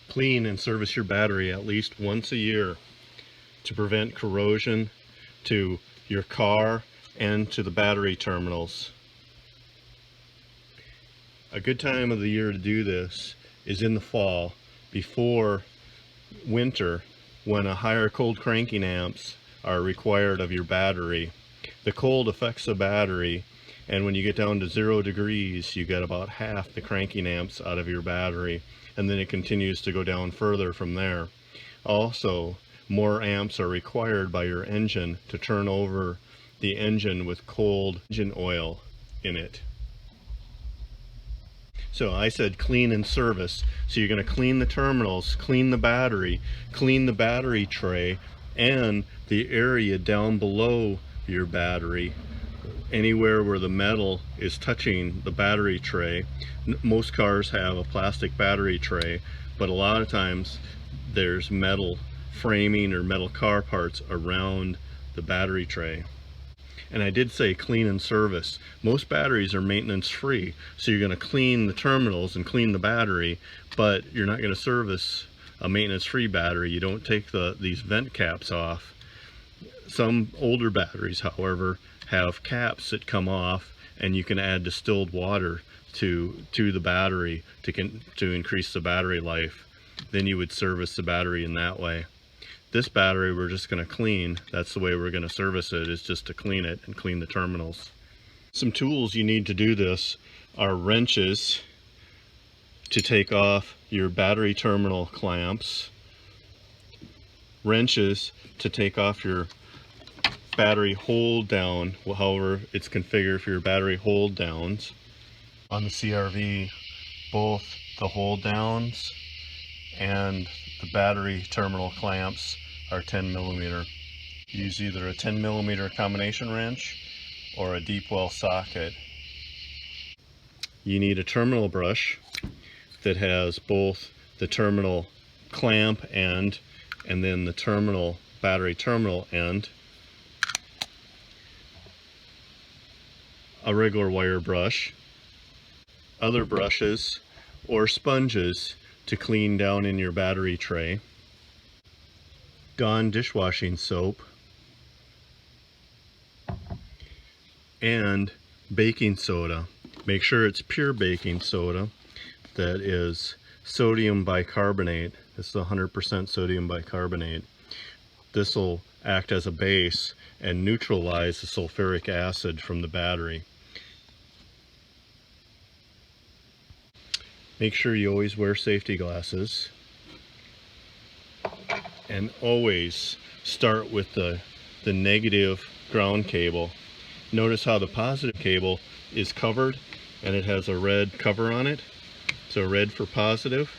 Clean and service your battery at least once a year to prevent corrosion to your car and to the battery terminals. A good time of the year to do this is in the fall, before winter, when a higher cold cranking amps are required of your battery. The cold affects the battery, and when you get down to 0 degrees, you get about half the cranking amps out of your battery, and then it continues to go down further from there. Also, more amps are required by your engine to turn over the engine with cold engine oil in it. So I said clean and service. So you're going to clean the terminals, clean the battery tray, and the area down below your battery, anywhere where the metal is touching the battery tray. Most cars have a plastic battery tray, but a lot of times there's metal framing or metal car parts around the battery tray. And I did say clean and service. Most batteries are maintenance free, so you're going to clean the terminals and clean the battery, but you're not going to service a maintenance free battery. You don't take these vent caps off. Some older batteries, however, have caps that come off, and you can add distilled water to the battery to increase the battery life. Then you would service the battery in that way. This battery we're just going to clean. That's the way we're going to service it, is just to clean it and clean the terminals. Some tools you need to do this are wrenches to take off your battery terminal clamps, wrenches to take off your battery hold down, however it's configured for your battery hold downs. On the CRV, both the hold downs and the battery terminal clamps are 10mm. Use either a 10mm combination wrench or a deep well socket. You need a terminal brush that has both the terminal clamp end and then the battery terminal end. A regular wire brush, other brushes or sponges to clean down in your battery tray, Dawn dishwashing soap, and baking soda. Make sure it's pure baking soda, that is sodium bicarbonate. This is 100% sodium bicarbonate. This will act as a base and neutralize the sulfuric acid from the battery. Make sure you always wear safety glasses, and always start with the negative ground cable. Notice how the positive cable is covered and it has a red cover on it, so red for positive.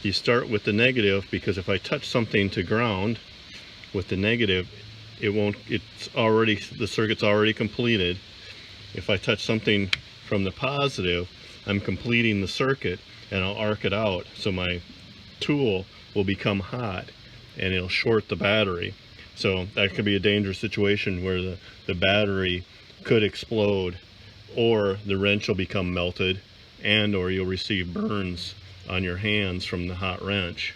You start with the negative because if I touch something to ground with the negative, the circuit's already completed. If I touch something from the positive, I'm completing the circuit, and I'll arc it out, so my tool will become hot and it'll short the battery. So that could be a dangerous situation where the battery could explode, or the wrench will become melted, and or you'll receive burns on your hands from the hot wrench.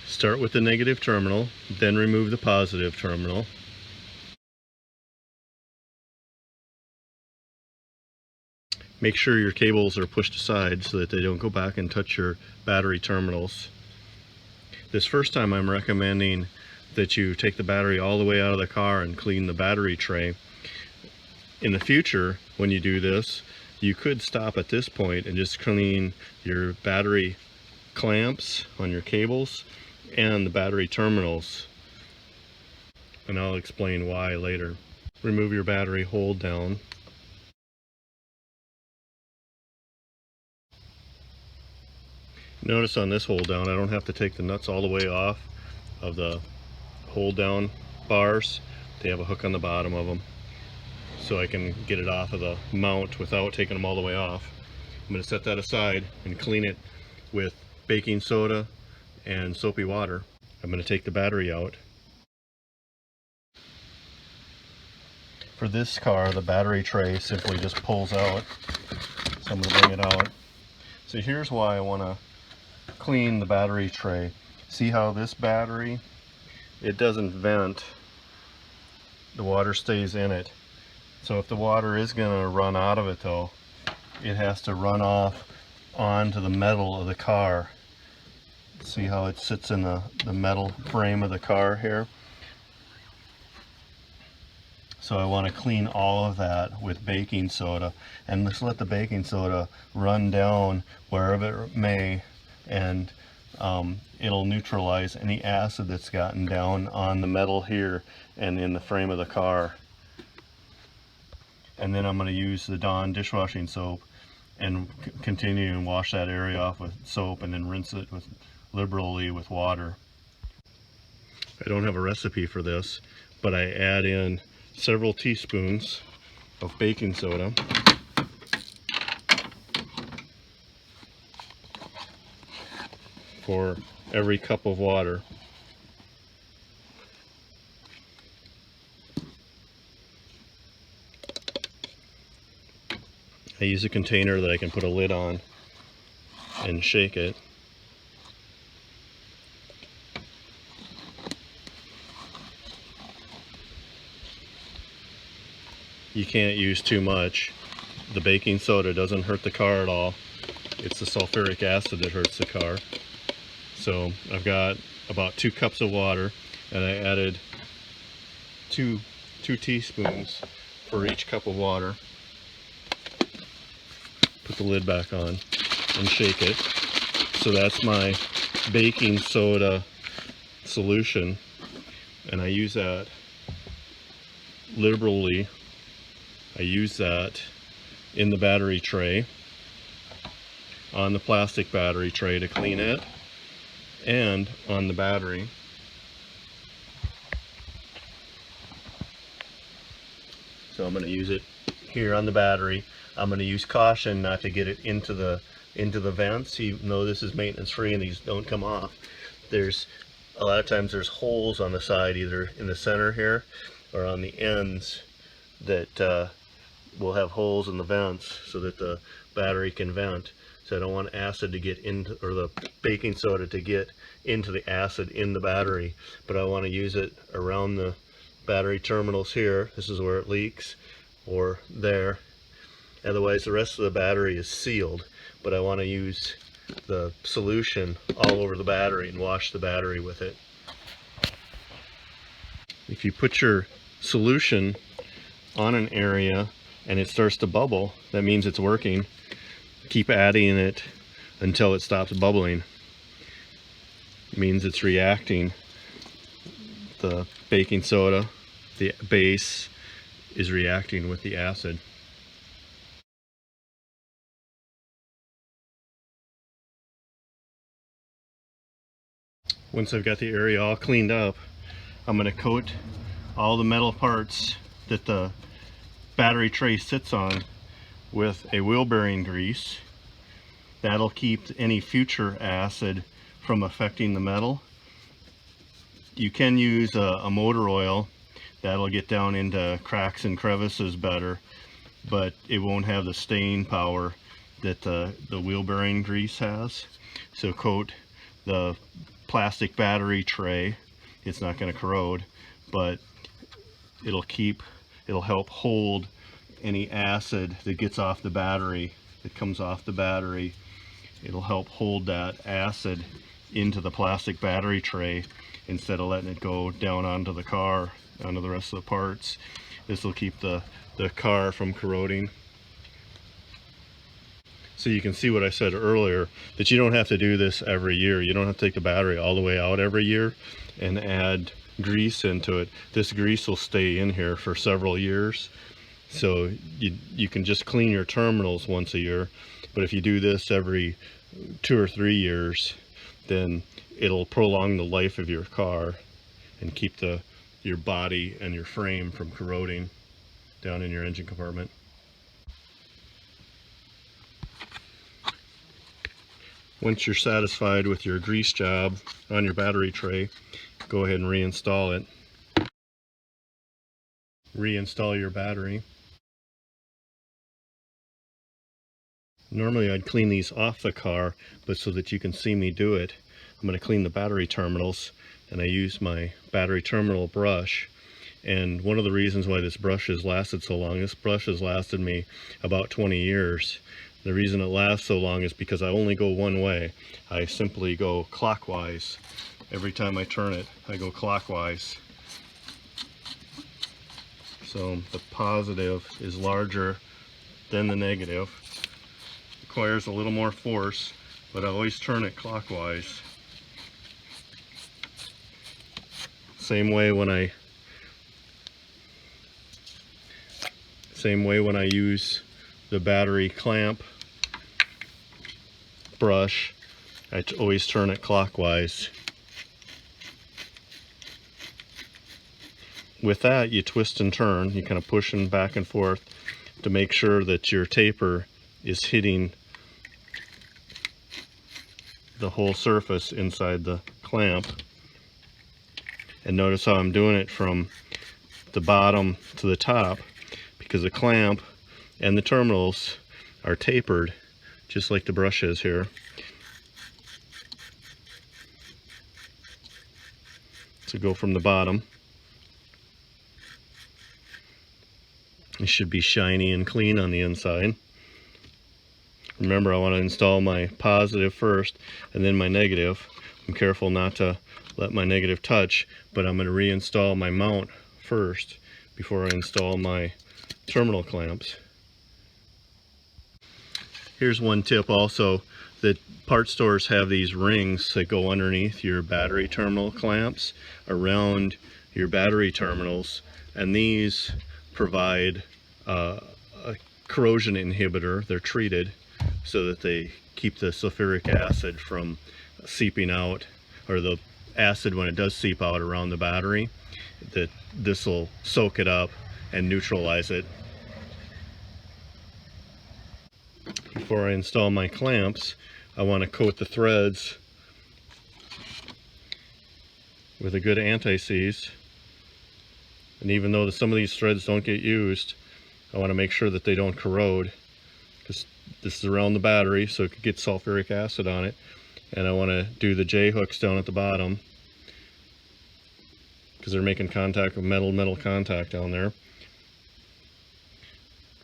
Start with the negative terminal, then remove the positive terminal. Make sure your cables are pushed aside so that they don't go back and touch your battery terminals. This first time I'm recommending that you take the battery all the way out of the car and clean the battery tray. In the future, when you do this, you could stop at this point and just clean your battery clamps on your cables and the battery terminals. And I'll explain why later. Remove your battery hold down. Notice on this hold down, I don't have to take the nuts all the way off of the hold down bars. They have a hook on the bottom of them, so I can get it off of the mount without taking them all the way off. I'm going to set that aside and clean it with baking soda and soapy water. I'm going to take the battery out. For this car, the battery tray simply just pulls out. So I'm going to bring it out. So here's why I want to clean the battery tray. See how this battery, it doesn't vent, the water stays in it. So if the water is going to run out of it though, it has to run off onto the metal of the car. See how it sits in the metal frame of the car here? So I want to clean all of that with baking soda, and just let the baking soda run down wherever it may, and it'll neutralize any acid that's gotten down on the metal here and in the frame of the car. And then I'm going to use the Dawn dishwashing soap and continue and wash that area off with soap, and then rinse it liberally with water. I don't have a recipe for this, but I add in several teaspoons of baking soda for every cup of water. I use a container that I can put a lid on and shake it. You can't use too much. The baking soda doesn't hurt the car at all. It's the sulfuric acid that hurts the car. So I've got about 2 cups of water, and I added two teaspoons for each cup of water. Put the lid back on and shake it. So that's my baking soda solution, and I use that liberally. I use that in the battery tray, on the plastic battery tray to clean it, and on the battery. So I'm going to use it here on the battery. I'm going to use caution not to get it into the vents, even though this is maintenance free and these don't come off. There's a lot of times there's holes on the side, either in the center here or on the ends, that will have holes in the vents so that the battery can vent. So I don't want acid to get into, or the baking soda to get into the acid in the battery, but I want to use it around the battery terminals here. This is where it leaks, or there. Otherwise the rest of the battery is sealed, but I want to use the solution all over the battery and wash the battery with it. If you put your solution on an area and it starts to bubble, that means it's working. Keep adding it until it stops bubbling. It means it's reacting. The baking soda, the base, is reacting with the acid. Once I've got the area all cleaned up, I'm going to coat all the metal parts that the battery tray sits on with a wheel bearing grease. That'll keep any future acid from affecting the metal. You can use a motor oil. That'll get down into cracks and crevices better, but it won't have the staying power that the wheel bearing grease has. So coat the plastic battery tray. It's not going to corrode, but it'll help hold any acid that gets off the battery, that comes off the battery. It'll help hold that acid into the plastic battery tray instead of letting it go down onto the car, onto the rest of the parts. This will keep the car from corroding. So you can see what I said earlier, that you don't have to do this every year. You don't have to take the battery all the way out every year and add grease into it. This grease will stay in here for several years. So you can just clean your terminals once a year, but if you do this every 2 or 3 years, then it'll prolong the life of your car and keep your body and your frame from corroding down in your engine compartment. Once you're satisfied with your grease job on your battery tray, go ahead and reinstall it. reinstall your battery. Normally I'd clean these off the car, but so that you can see me do it, I'm going to clean the battery terminals, and I use my battery terminal brush. And one of the reasons why this brush has lasted so long, this brush has lasted me about 20 years. The reason it lasts so long is because I only go one way. I simply go clockwise. Every time I turn it, I go clockwise. So the positive is larger than the negative. Requires a little more force, but I always turn it clockwise. Same way when I use the battery clamp brush, I always turn it clockwise. With that, you twist and turn, you kind of pushing back and forth to make sure that your taper is hitting the whole surface inside the clamp. And notice how I'm doing it from the bottom to the top, because the clamp and the terminals are tapered just like the brush is here. So go from the bottom. It should be shiny and clean on the inside. Remember, I want to install my positive first and then my negative. I'm careful not to let my negative touch, but I'm going to reinstall my mount first before I install my terminal clamps. Here's one tip also, that part stores have these rings that go underneath your battery terminal clamps around your battery terminals, and these provide a corrosion inhibitor. They're treated so that they keep the sulfuric acid from seeping out, or the acid when it does seep out around the battery, that this will soak it up and neutralize it. Before I install my clamps, I want to coat the threads with a good anti-seize. And even though some of these threads don't get used, I want to make sure that they don't corrode, because this is around the battery, so it could get sulfuric acid on it. And I want to do the J-hooks down at the bottom, because they're making contact with metal contact down there.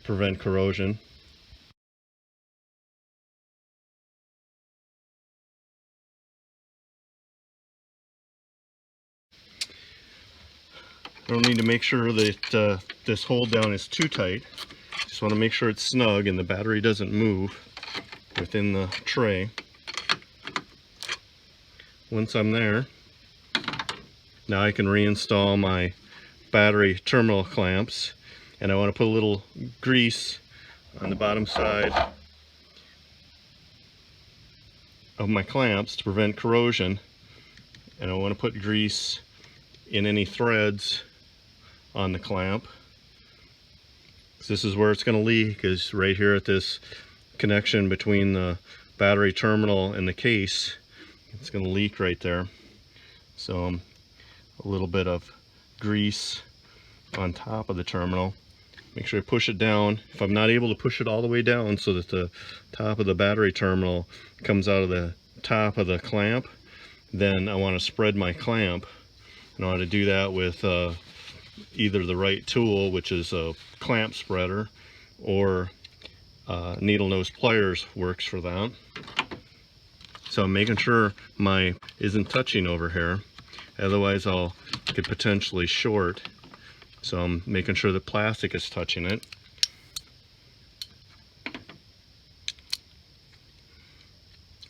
Prevent corrosion. I don't need to make sure that this hold down is too tight. Just want to make sure it's snug and the battery doesn't move within the tray. Once I'm there, now I can reinstall my battery terminal clamps, and I want to put a little grease on the bottom side of my clamps to prevent corrosion, and I want to put grease in any threads on the clamp. This is where it's going to leak, is right here at this connection between the battery terminal and the case. It's going to leak right there. So a little bit of grease on top of the terminal. Make sure I push it down. If I'm not able to push it all the way down so that the top of the battery terminal comes out of the top of the clamp, then I want to spread my clamp. And I want to do that with either the right tool, which is a clamp spreader, or needle nose pliers works for that. So I'm making sure my isn't touching over here, otherwise I'll get potentially short. So I'm making sure the plastic is touching it.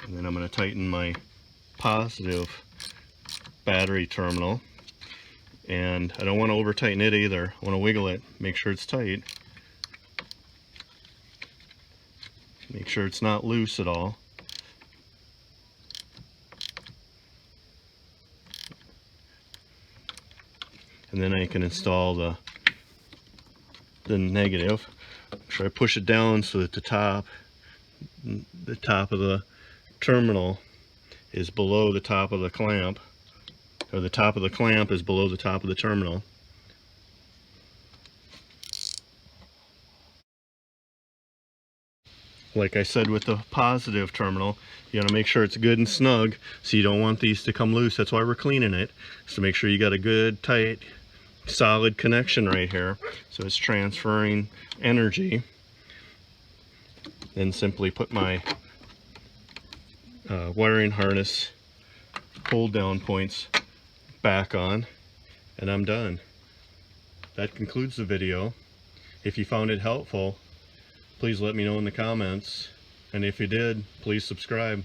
And then I'm going to tighten my positive battery terminal. And I don't want to over tighten it either. I want to wiggle it, make sure it's tight. Make sure it's not loose at all. And then I can install the negative. Try to push it down so that the top of the terminal is below the top of the clamp, or the top of the clamp is below the top of the terminal. like I said with the positive terminal, you gotta make sure it's good and snug, so you don't want these to come loose. That's why we're cleaning it, is to make sure you got a good, tight, solid connection right here, so it's transferring energy. Then simply put my wiring harness hold down points back on, and I'm done. That concludes the video. If you found it helpful, please let me know in the comments, and if you did, please subscribe.